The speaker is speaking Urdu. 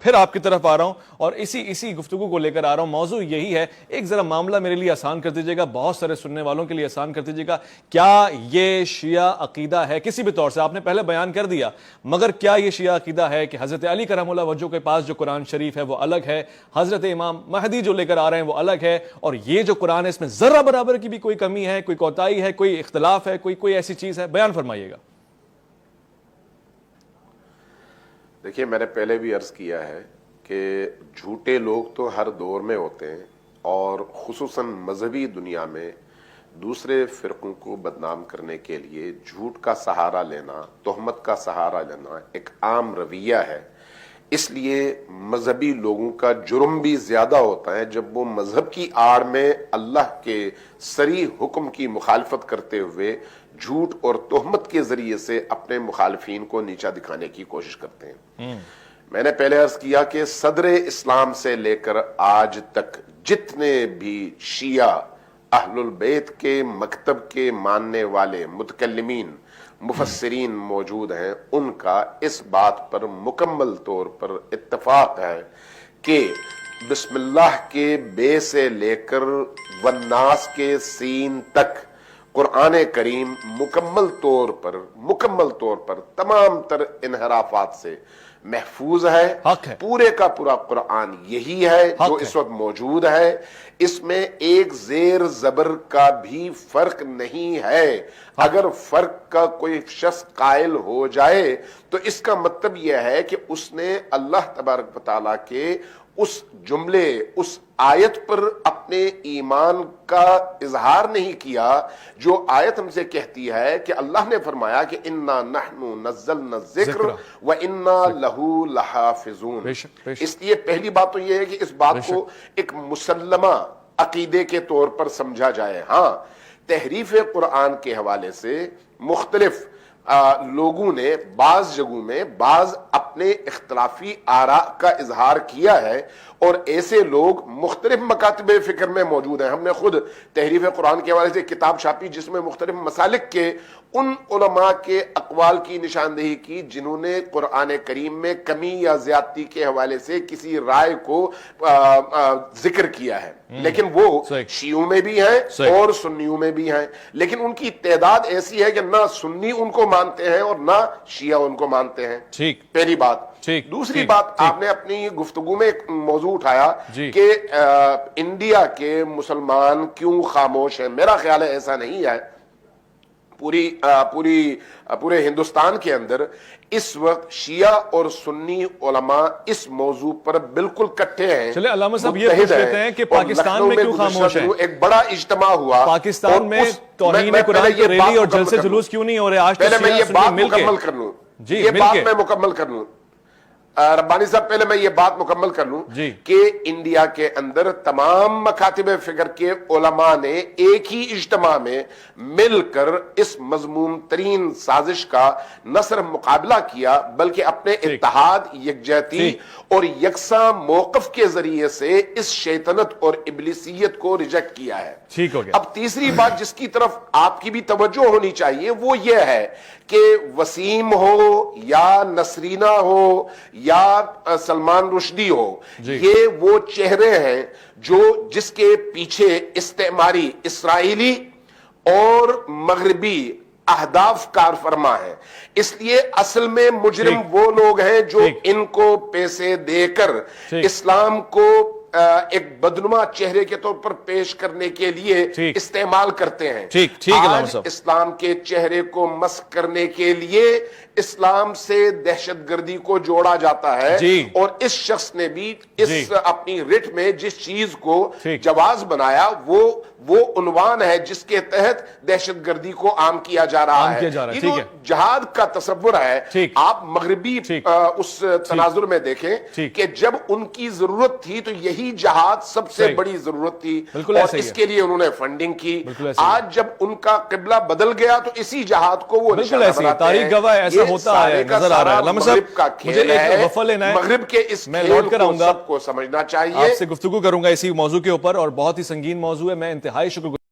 پھر آپ کی طرف آ رہا ہوں اور اسی گفتگو کو لے کر آ رہا ہوں. موضوع یہی ہے, ایک ذرا معاملہ میرے لیے آسان کر دیجیے گا, بہت سارے سننے والوں کے لیے آسان کر دیجیے گا. کیا یہ شیعہ عقیدہ ہے کسی بھی طور سے, آپ نے پہلے بیان کر دیا, مگر کیا یہ شیعہ عقیدہ ہے کہ حضرت علی کرم اللہ وجہہ کے پاس جو قرآن شریف ہے وہ الگ ہے, حضرت امام مہدی جو لے کر آ رہے ہیں وہ الگ ہے, اور یہ جو قرآن ہے اس میں ذرہ برابر کی بھی کوئی کمی ہے, کوئی کوتاہی ہے, کوئی اختلاف ہے, کوئی ایسی چیز ہے؟ بیان فرمائیے گا. دیکھیے, میں نے پہلے بھی عرض کیا ہے کہ جھوٹے لوگ تو ہر دور میں ہوتے ہیں, اور خصوصاً مذہبی دنیا میں دوسرے فرقوں کو بدنام کرنے کے لیے جھوٹ کا سہارا لینا, تہمت کا سہارا لینا ایک عام رویہ ہے. اس لیے مذہبی لوگوں کا جرم بھی زیادہ ہوتا ہے جب وہ مذہب کی آڑ میں اللہ کے صریح حکم کی مخالفت کرتے ہوئے جھوٹ اور تہمت کے ذریعے سے اپنے مخالفین کو نیچا دکھانے کی کوشش کرتے ہیں. میں نے پہلے عرض کیا کہ صدر اسلام سے لے کر آج تک جتنے بھی شیعہ اہل البیت کے مکتب کے ماننے والے متکلمین مفسرین موجود ہیں, ان کا اس بات پر مکمل طور پر اتفاق ہے کہ بسم اللہ کے بے سے لے کر والناس کے سین تک قرآن کریم مکمل طور پر تمام تر انحرافات سے محفوظ ہے. پورے کا پورا قرآن یہی ہے جو اس وقت موجود ہے. اس میں ایک زیر زبر کا بھی فرق نہیں ہے. اگر فرق کا کوئی شخص قائل ہو جائے تو اس کا مطلب یہ ہے کہ اس نے اللہ تبارک و تعالیٰ کے اس جملے, اس آیت پر اپنے ایمان کا اظہار نہیں کیا جو آیت ہم سے کہتی ہے کہ اللہ نے فرمایا کہ اِنَّا نَحْنُ نَزَّلْنَا الذِّكْرَ وَإِنَّا لَهُ لَحَافِظُونَ. اس لیے پہلی بات تو یہ ہے کہ اس بات کو ایک مسلمہ عقیدے کے طور پر سمجھا جائے. ہاں, تحریف قرآن کے حوالے سے مختلف لوگوں نے بعض جگہوں میں بعض اپنے اختلافی آراء کا اظہار کیا ہے, اور ایسے لوگ مختلف مکاتب فکر میں موجود ہیں. ہم نے خود تحریف قرآن کے حوالے سے کتاب چھاپی جس میں مختلف مسالک کے ان علماء کے اقوال کی نشاندہی کی جنہوں نے قرآن کریم میں کمی یا زیادتی کے حوالے سے کسی رائے کو ذکر کیا ہے. لیکن وہ شیعوں میں بھی ہیں اور سنیوں میں بھی ہیں, لیکن ان کی تعداد ایسی ہے کہ نہ سنی ان کو مانتے ہیں اور نہ شیعہ ان کو مانتے ہیں. پہلی بات. دوسری بات, آپ نے اپنی گفتگو میں ایک موضوع اٹھایا کہ انڈیا کے مسلمان کیوں خاموش ہیں. میرا خیال ہے ایسا نہیں ہے. پورے ہندوستان کے اندر اس وقت شیعہ اور سنی علماء اس موضوع پر بالکل کٹھے ہیں. چلے علامہ صاحب یہ پوچھ لیتے ہیں کہ پاکستان میں کیوں خاموش ہیں. ایک بڑا اجتماع ہوا پاکستان میں, توہین قرآن کی ریلی اور جلسے جلوس کیوں نہیں ہو رہے آج تک؟ پہلے میں یہ بات مکمل کر لوں. یہ بات میں مکمل کر لوں ربانی صاحب, پہلے میں یہ بات مکمل کر لوں کہ انڈیا کے اندر تمام مکاتب فکر کے علماء نے ایک ہی اجتماع میں مل کر اس مضمون ترین سازش کا نہ صرف مقابلہ کیا بلکہ اپنے اتحاد, یکجہتی اور یکساں موقف کے ذریعے سے اس شیطنت اور ابلیسیت کو ریجیکٹ کیا ہے. اب تیسری بات جس کی طرف آپ کی بھی توجہ ہونی چاہیے وہ یہ ہے کہ وسیم ہو یا نسرینہ ہو یا سلمان رشدی ہو, یہ وہ چہرے ہیں جس کے پیچھے استعماری اسرائیلی اور مغربی اہداف کار فرما ہے. اس لیے اصل میں مجرم وہ لوگ ہیں جو ان کو پیسے دے کر اسلام کو ایک بدنما چہرے کے طور پر پیش کرنے کے لیے استعمال کرتے ہیں. آج اسلام کے چہرے کو مسخ کرنے کے لیے اسلام سے دہشت گردی کو جوڑا جاتا ہے, اور اس شخص نے بھی اس اپنی رٹ میں جس چیز کو جواز بنایا وہ عنوان ہے جس کے تحت دہشت گردی کو عام کیا جا رہا ہے. یہ جو جہاد کا تصور ہے, آپ مغربی اس تناظر میں دیکھیں کہ جب ان کی ضرورت تھی تو یہی جہاد سب سے بڑی ضرورت تھی, اور اس کے لیے انہوں نے فنڈنگ کی. آج جب ان کا قبلہ بدل گیا تو اسی جہاد کو وہ نشانہ بناتے ہیں. ہوتا ہے, نظر آ رہا ہے. علامہ صاحب مجھے ایک وفا لینا ہے, مغرب کے اس میں لوٹ کر آؤں گا, سب کو سمجھنا چاہیے. آپ سے گفتگو کروں گا اسی موضوع کے اوپر, اور بہت ہی سنگین موضوع ہے. میں انتہائی شکر